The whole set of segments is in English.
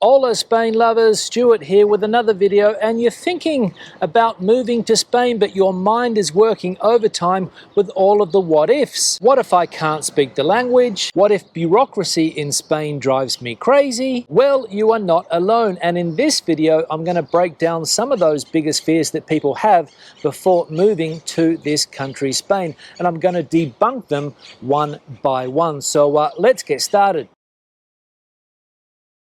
Hola Spain lovers, Stuart here with another video, and you're thinking about moving to Spain but your mind is working overtime with all of the what ifs. What if I can't speak the language? What if bureaucracy in Spain drives me crazy? Well, you are not alone, and in this video I'm going to break down some of those biggest fears that people have before moving to this country, Spain, and I'm going to debunk them one by one. So let's get started.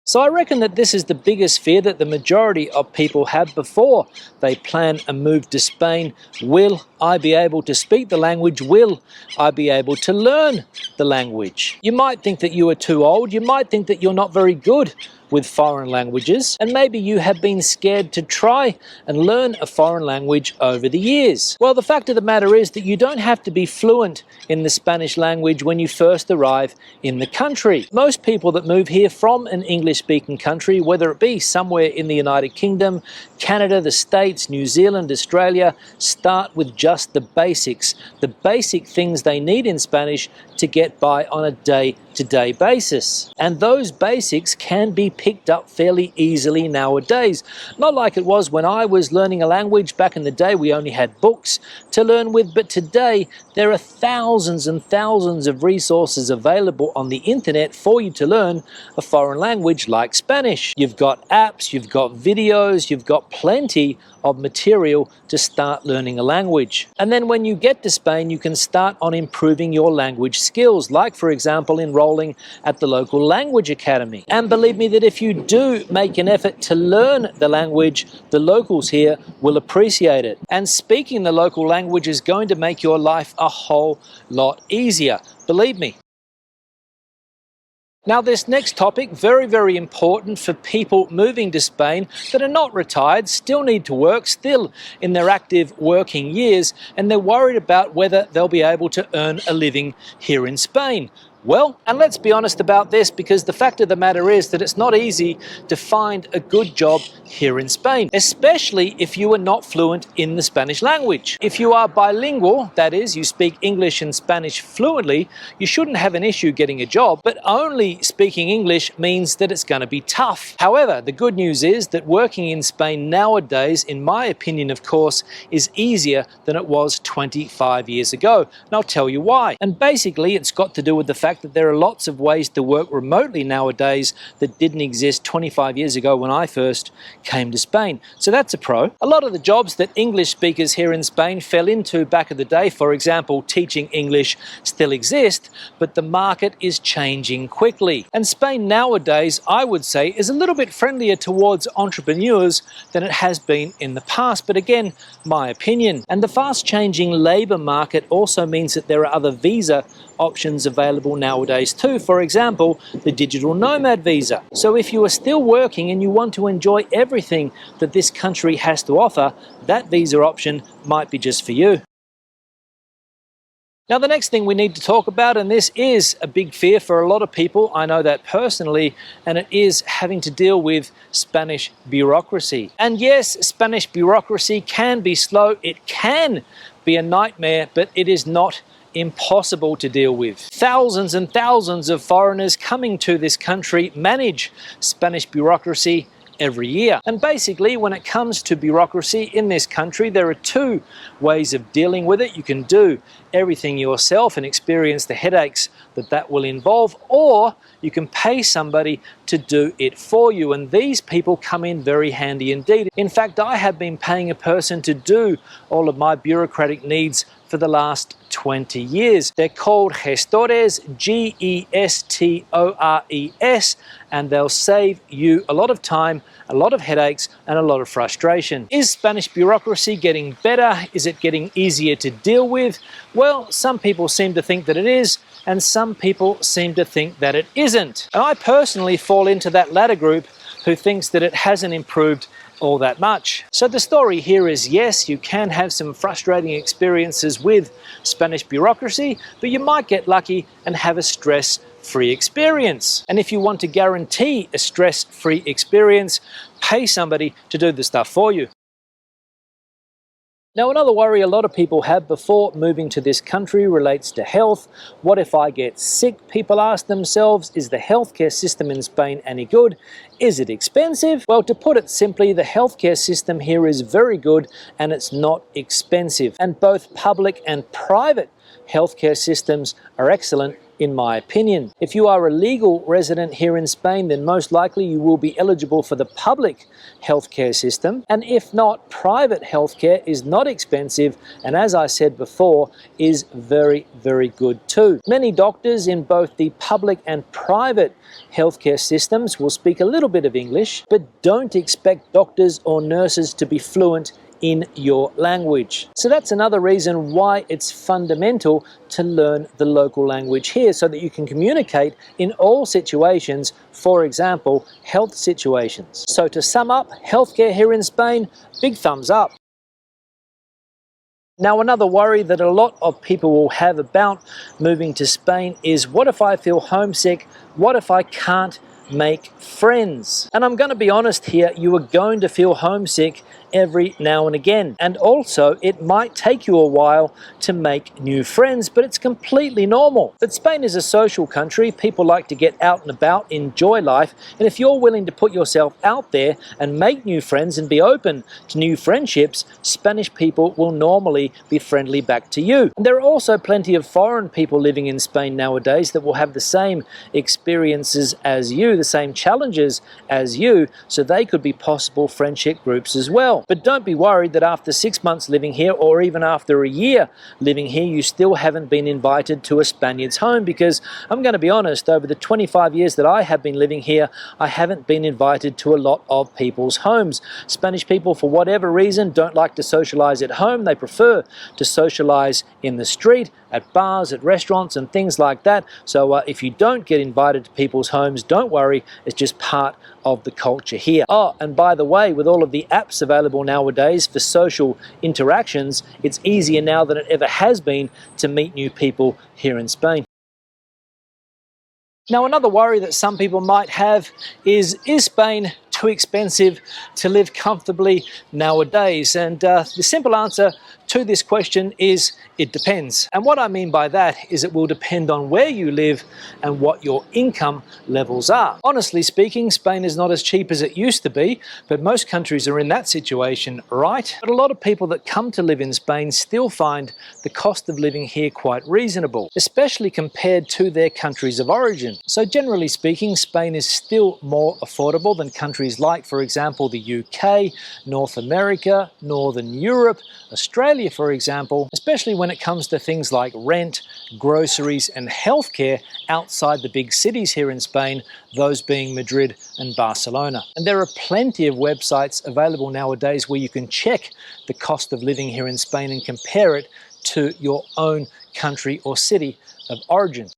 So I reckon that this is the biggest fear that the majority of people have before they plan a move to Spain. Will I be able to speak the language? Will I be able to learn the language? You might think that you are too old. You might think that you're not very good with foreign languages, and maybe you have been scared to try and learn a foreign language over the years. Well, the fact of the matter is that you don't have to be fluent in the Spanish language when you first arrive in the country. Most people that move here from an English-speaking country, whether it be somewhere in the United Kingdom, Canada, the States, New Zealand, Australia, start with just the basics, the basic things they need in Spanish to get by on a day-to-day basis. And those basics can be picked up fairly easily nowadays. Not like it was when I was learning a language back in the day. We only had books to learn with, but today there are thousands and thousands of resources available on the internet for you to learn a foreign language like Spanish. You've got apps, you've got videos, you've got plenty of material to start learning a language. And then when you get to Spain, you can start on improving your language skills, like for example enrolling at the local language academy. And believe me that if you do make an effort to learn the language, the locals here will appreciate it. And speaking the local language is going to make your life a whole lot easier, believe me. Now this next topic, very, very important for people moving to Spain that are not retired, still need to work, still in their active working years, and they're worried about whether they'll be able to earn a living here in Spain. Well, and let's be honest about this, because the fact of the matter is that it's not easy to find a good job here in Spain, especially if you are not fluent in the Spanish language. If you are bilingual, that is, you speak English and Spanish fluently, you shouldn't have an issue getting a job, but only speaking English means that it's going to be tough. However, the good news is that working in Spain nowadays, in my opinion, of course, is easier than it was 25 years ago. And I'll tell you why. And basically, it's got to do with the fact that there are lots of ways to work remotely nowadays that didn't exist 25 years ago when I first came to Spain. So that's a pro. A lot of the jobs that English speakers here in Spain fell into back in the day, for example, teaching English, still exist, but the market is changing quickly. And Spain nowadays, I would say, is a little bit friendlier towards entrepreneurs than it has been in the past. But again, my opinion. And the fast changing labor market also means that there are other visa options available nowadays too. For example, the digital nomad visa. So if you are still working and you want to enjoy everything that this country has to offer, that visa option might be just for you. Now the next thing we need to talk about, and this is a big fear for a lot of people, I know that personally, and it is having to deal with Spanish bureaucracy. And yes, Spanish bureaucracy can be slow, it can be a nightmare, but it is not impossible to deal with. Thousands and thousands of foreigners coming to this country manage Spanish bureaucracy every year. And basically, when it comes to bureaucracy in this country, there are two ways of dealing with it. You can do everything yourself and experience the headaches that will involve, or you can pay somebody to do it for you. And these people come in very handy indeed. In fact, I have been paying a person to do all of my bureaucratic needs for the last 20 years. They're called gestores, G-E-S-T-O-R-E-S, and they'll save you a lot of time, a lot of headaches, and a lot of frustration. Is Spanish bureaucracy getting better? Is it getting easier to deal with? Well, some people seem to think that it is, and some people seem to think that it isn't. And I personally fall into that latter group who thinks that it hasn't improved all that much. So the story here is, yes, you can have some frustrating experiences with Spanish bureaucracy, but you might get lucky and have a stress-free experience. And if you want to guarantee a stress-free experience, pay somebody to do the stuff for you. Now, another worry a lot of people have before moving to this country relates to health. What if I get sick? People ask themselves, is the healthcare system in Spain any good? Is it expensive? Well, to put it simply, the healthcare system here is very good and it's not expensive. And both public and private healthcare systems are excellent, in my opinion. If you are a legal resident here in Spain, then most likely you will be eligible for the public healthcare system. And if not, private healthcare is not expensive and, as I said before, is very, very good too. Many doctors in both the public and private healthcare systems will speak a little bit of English, but don't expect doctors or nurses to be fluent in your language. So that's another reason why it's fundamental to learn the local language here so that you can communicate in all situations, for example, health situations. So to sum up, healthcare here in Spain, big thumbs up. Now, another worry that a lot of people will have about moving to Spain is, what if I feel homesick? What if I can't make friends? And I'm going to be honest here, you are going to feel homesick every now and again. And also, it might take you a while to make new friends, but it's completely normal. But Spain is a social country. People like to get out and about, enjoy life. And if you're willing to put yourself out there and make new friends and be open to new friendships, Spanish people will normally be friendly back to you. And there are also plenty of foreign people living in Spain nowadays that will have the same experiences as you, the same challenges as you, so they could be possible friendship groups as well. But don't be worried that after 6 months living here, or even after a year living here, you still haven't been invited to a Spaniard's home, because I'm going to be honest, over the 25 years that I have been living here, I haven't been invited to a lot of people's homes. Spanish people, for whatever reason, don't like to socialize at home. They prefer to socialize in the street, at bars, at restaurants and things like that. So if you don't get invited to people's homes, don't worry, it's just part of the culture here. Oh, and by the way, with all of the apps available nowadays for social interactions, it's easier now than it ever has been to meet new people here in Spain. Now, another worry that some people might have is Spain too expensive to live comfortably nowadays? And the simple answer to this question is, it depends. And what I mean by that is it will depend on where you live and what your income levels are. Honestly speaking, Spain is not as cheap as it used to be, but most countries are in that situation, right? But a lot of people that come to live in Spain still find the cost of living here quite reasonable, especially compared to their countries of origin. So generally speaking, Spain is still more affordable than countries like, for example, the UK, North America, Northern Europe, Australia, for example, especially when it comes to things like rent, groceries and healthcare outside the big cities here in Spain, those being Madrid and Barcelona. And there are plenty of websites available nowadays where you can check the cost of living here in Spain and compare it to your own country or city of origin.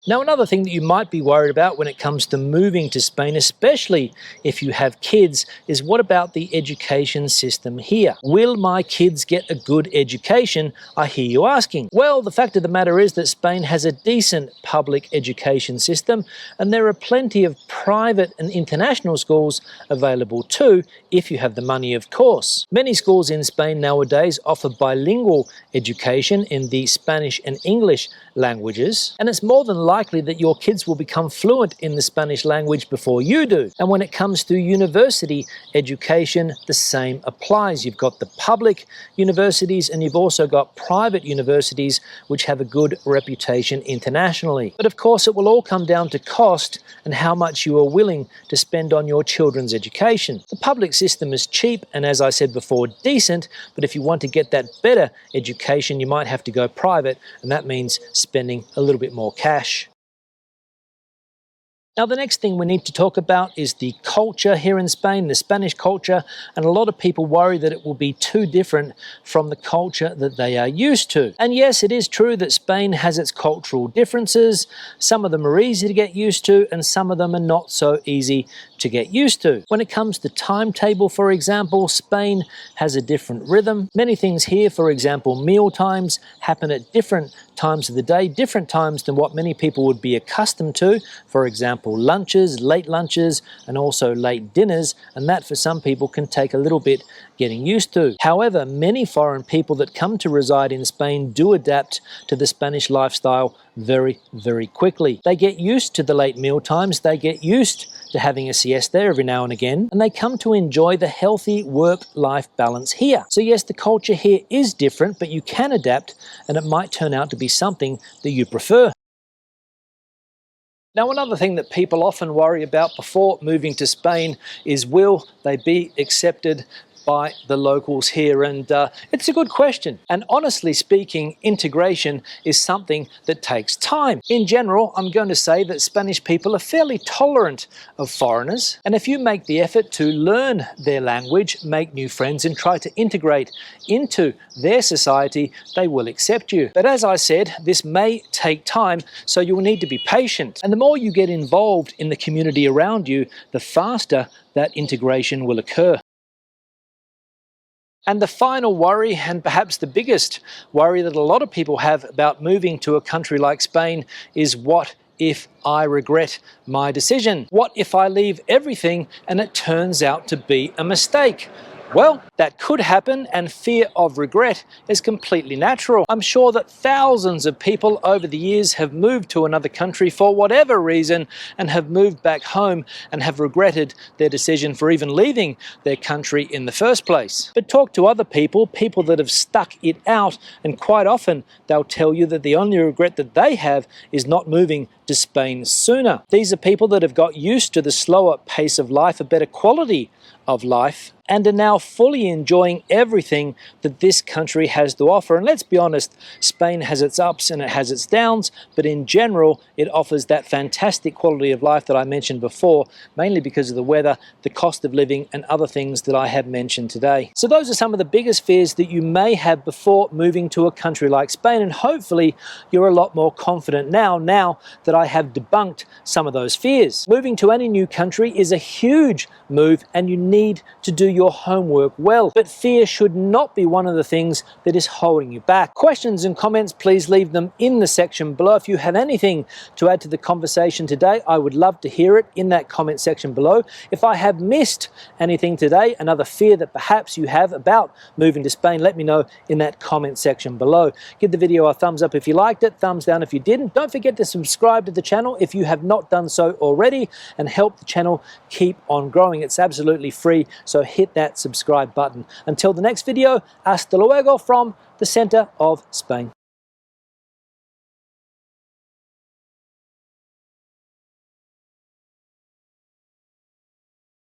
Now, another thing that you might be worried about when it comes to moving to Spain, especially if you have kids, is what about the education system here? Will my kids get a good education, I hear you asking? Well, the fact of the matter is that Spain has a decent public education system, and there are plenty of private and international schools available too, if you have the money, of course. Many schools in Spain nowadays offer bilingual education in the Spanish and English languages, and it's more than likely that your kids will become fluent in the Spanish language before you do. And when it comes to university education, the same applies. You've got the public universities and you've also got private universities which have a good reputation internationally. But of course, it will all come down to cost and how much you are willing to spend on your children's education. The public system is cheap and, as I said before, decent, but if you want to get that better education, you might have to go private, and that means spending a little bit more cash. Now, the next thing we need to talk about is the culture here in Spain, the Spanish culture, and a lot of people worry that it will be too different from the culture that they are used to. And yes, it is true that Spain has its cultural differences. Some of them are easy to get used to, and some of them are not so easy to get used to. When it comes to timetable, for example, Spain has a different rhythm. Many things here, for example, meal times, happen at different times of the day, different times than what many people would be accustomed to. For example, example, lunches, and also late dinners, and that for some people can take a little bit getting used to. However, many foreign people that come to reside in Spain do adapt to the Spanish lifestyle very, very quickly. They get used to the late meal times, they get used to having a siesta every now and again, and they come to enjoy the healthy work-life balance here. So yes, the culture here is different, but you can adapt, and it might turn out to be something that you prefer. Now, another thing that people often worry about before moving to Spain is, will they be accepted by the locals here? And it's a good question. And honestly speaking, integration is something that takes time. In general, I'm going to say that Spanish people are fairly tolerant of foreigners. And if you make the effort to learn their language, make new friends, and try to integrate into their society, they will accept you. But as I said, this may take time, so you will need to be patient. And the more you get involved in the community around you, the faster that integration will occur. And the final worry, and perhaps the biggest worry that a lot of people have about moving to a country like Spain, is, what if I regret my decision? What if I leave everything and it turns out to be a mistake? Well, that could happen, and fear of regret is completely natural. I'm sure that thousands of people over the years have moved to another country for whatever reason and have moved back home and have regretted their decision for even leaving their country in the first place. But talk to other people that have stuck it out, and quite often they'll tell you that the only regret that they have is not moving to Spain sooner. These are people that have got used to the slower pace of life, a better quality of life, and are now fully enjoying everything that this country has to offer. And let's be honest, Spain has its ups and it has its downs, but in general, it offers that fantastic quality of life that I mentioned before, mainly because of the weather, the cost of living, and other things that I have mentioned today. So those are some of the biggest fears that you may have before moving to a country like Spain, and hopefully you're a lot more confident now that I have debunked some of those fears. Moving to any new country is a huge move, and you need to do your homework well, but fear should not be one of the things that is holding you back. Questions and comments, please leave them in the section below. If you have anything to add to the conversation today, I would love to hear it in that comment section below. If I have missed anything today, another fear that perhaps you have about moving to Spain, let me know in that comment section below. Give the video a thumbs up if you liked it, thumbs down if you didn't. Don't forget to subscribe to the channel if you have not done so already, and help the channel keep on growing. It's absolutely free, so hit that subscribe button. Until the next video, hasta luego from the center of Spain.